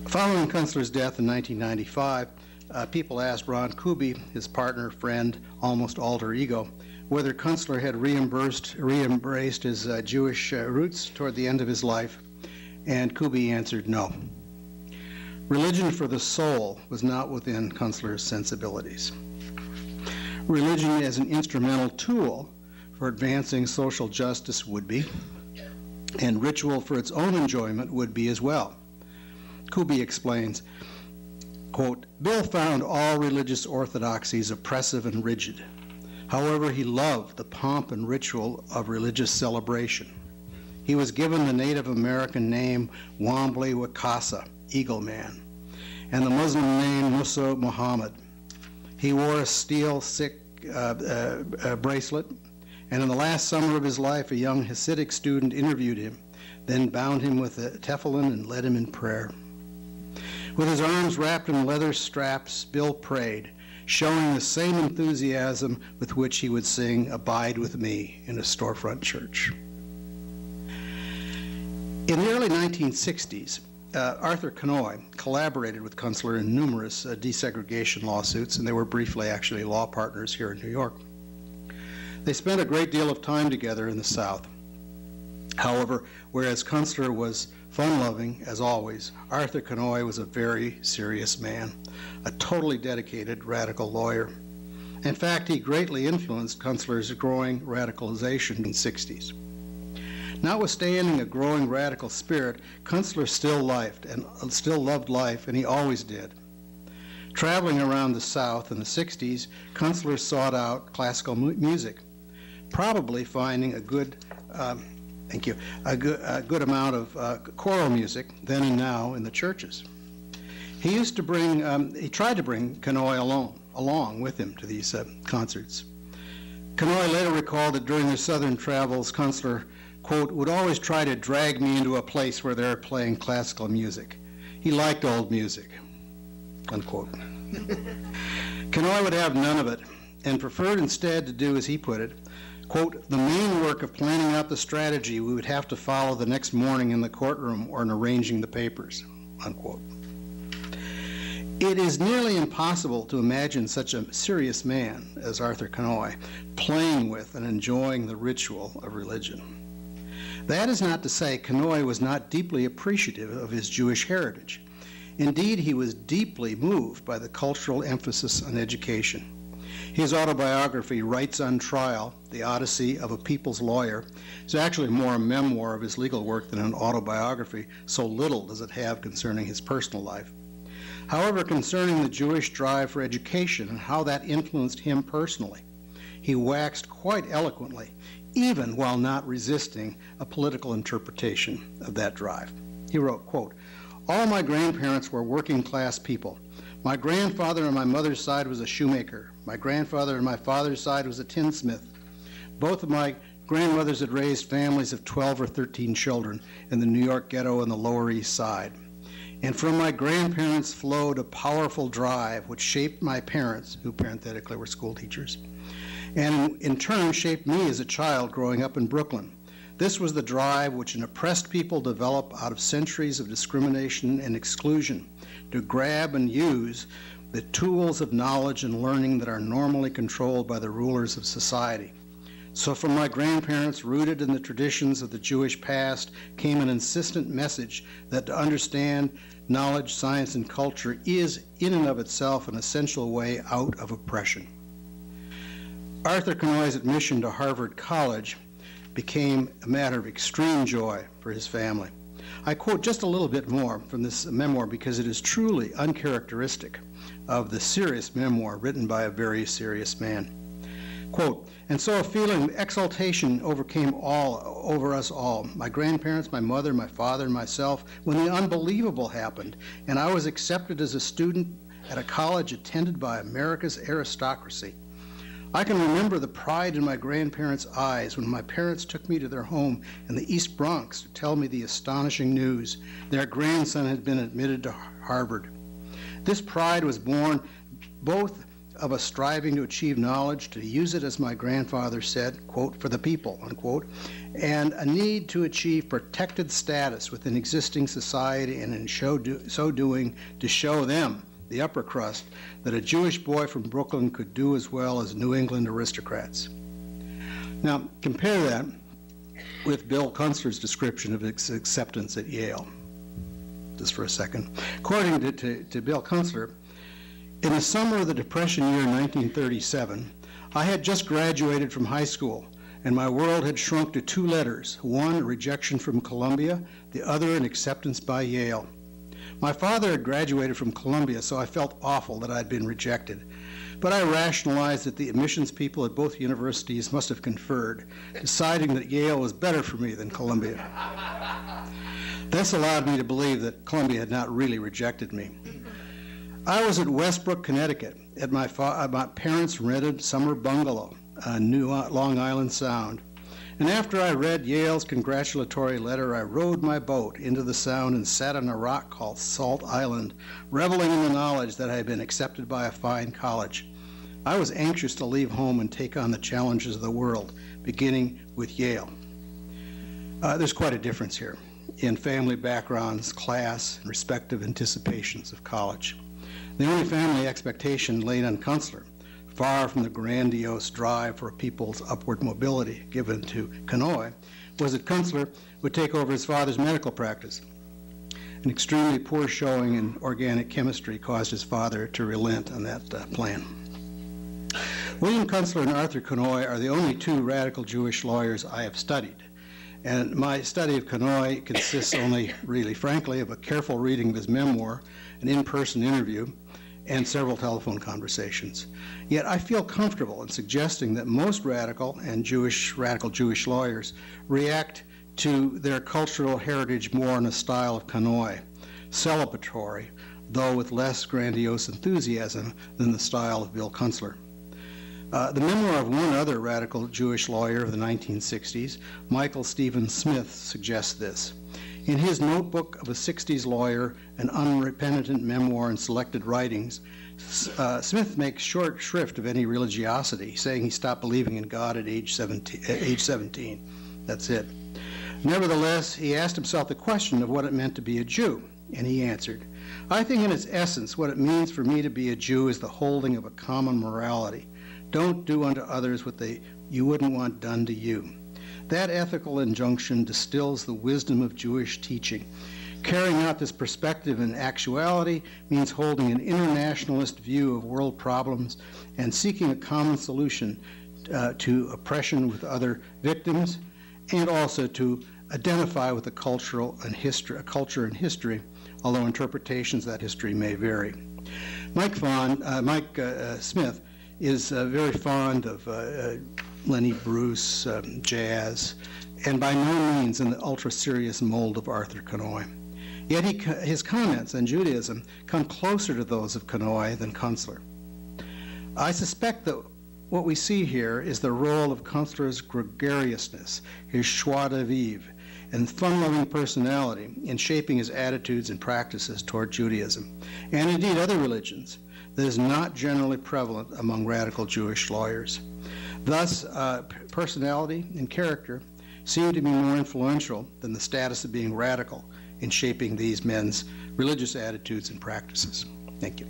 Following Kunstler's death in 1995, people asked Ron Kuby, his partner, friend, almost alter ego, whether Kunstler had re-embraced his Jewish roots toward the end of his life, and Kuby answered no. Religion for the soul was not within Kunstler's sensibilities. Religion as an instrumental tool for advancing social justice would be, and ritual for its own enjoyment would be as well. Kuby explains, quote, Bill found all religious orthodoxies oppressive and rigid. However, he loved the pomp and ritual of religious celebration. He was given the Native American name Wambli Wakasa, Eagle Man, and the Muslim name Musa Muhammad. He wore a steel Sikh bracelet, and in the last summer of his life, a young Hasidic student interviewed him, then bound him with a tefillin and led him in prayer. With his arms wrapped in leather straps, Bill prayed, showing the same enthusiasm with which he would sing Abide With Me in a storefront church. In the early 1960s, Arthur Kanoy collaborated with Kunstler in numerous desegregation lawsuits, and they were briefly actually law partners here in New York. They spent a great deal of time together in the South. However, whereas Kunstler was fun-loving, as always, Arthur Kanoy was a very serious man, a totally dedicated radical lawyer. In fact, he greatly influenced Kunstler's growing radicalization in the 60s. Notwithstanding a growing radical spirit, Kunstler still loved life, and he always did. Traveling around the South in the 60s, Kunstler sought out classical music, probably finding a good amount of choral music then and now in the churches. He tried to bring Kanoy along with him to these concerts. Kanoy later recalled that during their southern travels, Kunstler, quote, would always try to drag me into a place where they were playing classical music. He liked old music, unquote. Kanoy would have none of it and preferred instead to do, as he put it, quote, the main work of planning out the strategy we would have to follow the next morning in the courtroom or in arranging the papers, unquote. It is nearly impossible to imagine such a serious man as Arthur Kanoy playing with and enjoying the ritual of religion. That is not to say Kanoy was not deeply appreciative of his Jewish heritage. Indeed, he was deeply moved by the cultural emphasis on education. His autobiography, Rights on Trial, The Odyssey of a People's Lawyer, is actually more a memoir of his legal work than an autobiography, so little does it have concerning his personal life. However, concerning the Jewish drive for education and how that influenced him personally, he waxed quite eloquently, even while not resisting a political interpretation of that drive. He wrote, quote, all my grandparents were working class people. My grandfather on my mother's side was a shoemaker. My grandfather on my father's side was a tinsmith. Both of my grandmothers had raised families of 12 or 13 children in the New York ghetto on the Lower East Side. And from my grandparents flowed a powerful drive which shaped my parents, who parenthetically were school teachers, and in turn shaped me as a child growing up in Brooklyn. This was the drive which an oppressed people develop out of centuries of discrimination and exclusion to grab and use the tools of knowledge and learning that are normally controlled by the rulers of society. So from my grandparents, rooted in the traditions of the Jewish past, came an insistent message that to understand knowledge, science, and culture is in and of itself an essential way out of oppression. Arthur Kanoy's admission to Harvard College became a matter of extreme joy for his family. I quote just a little bit more from this memoir because it is truly uncharacteristic of the serious memoir written by a very serious man. Quote, and so a feeling of exaltation overcame over us all, my grandparents, my mother, my father, and myself, when the unbelievable happened, and I was accepted as a student at a college attended by America's aristocracy. I can remember the pride in my grandparents' eyes when my parents took me to their home in the East Bronx to tell me the astonishing news. Their grandson had been admitted to Harvard. This pride was born both of a striving to achieve knowledge, to use it, as my grandfather said, quote, for the people, unquote, and a need to achieve protected status within existing society, and in so doing to show them, the upper crust, that a Jewish boy from Brooklyn could do as well as New England aristocrats. Now, compare that with Bill Kunstler's description of his acceptance at Yale. Just for a second. According to Bill Kunstler, in the summer of the Depression year 1937, I had just graduated from high school, and my world had shrunk to two letters, one a rejection from Columbia, the other an acceptance by Yale. My father had graduated from Columbia, so I felt awful that I'd been rejected. But I rationalized that the admissions people at both universities must have conferred, deciding that Yale was better for me than Columbia. This allowed me to believe that Columbia had not really rejected me. I was at Westbrook, Connecticut, at my parents' rented summer bungalow, New Long Island Sound. And after I read Yale's congratulatory letter, I rowed my boat into the Sound and sat on a rock called Salt Island, reveling in the knowledge that I had been accepted by a fine college. I was anxious to leave home and take on the challenges of the world, beginning with Yale. There's quite a difference here in family backgrounds, class, and respective anticipations of college. The only family expectation laid on Kunstler, far from the grandiose drive for a people's upward mobility given to Kanoi, was that Kunstler would take over his father's medical practice. An extremely poor showing in organic chemistry caused his father to relent on that plan. William Kunstler and Arthur Kanoi are the only two radical Jewish lawyers I have studied. And my study of Kanoi consists only, really frankly, of a careful reading of his memoir, an in-person interview, and several telephone conversations. Yet I feel comfortable in suggesting that most radical Jewish lawyers react to their cultural heritage more in a style of Kanoi, celebratory, though with less grandiose enthusiasm than the style of Bill Kunstler. The memoir of one other radical Jewish lawyer of the 1960s, Michael Stephen Smith, suggests this. In his Notebook of a 60s Lawyer, an unrepentant memoir and selected writings, Smith makes short shrift of any religiosity, saying he stopped believing in God at age 17. That's it. Nevertheless, he asked himself the question of what it meant to be a Jew, and he answered, I think in its essence what it means for me to be a Jew is the holding of a common morality. Don't do unto others what you wouldn't want done to you. That ethical injunction distills the wisdom of Jewish teaching. Carrying out this perspective in actuality means holding an internationalist view of world problems and seeking a common solution to oppression with other victims, and also to identify with a culture and history, although interpretations of that history may vary. Mike Smith is very fond of Lenny Bruce, jazz, and by no means in the ultra-serious mold of Arthur Kanoi. Yet his comments on Judaism come closer to those of Kanoi than Kunstler. I suspect that what we see here is the role of Kunstler's gregariousness, his joie de vivre, and fun-loving personality in shaping his attitudes and practices toward Judaism, and indeed other religions, that is not generally prevalent among radical Jewish lawyers. Thus, personality and character seem to be more influential than the status of being radical in shaping these men's religious attitudes and practices. Thank you.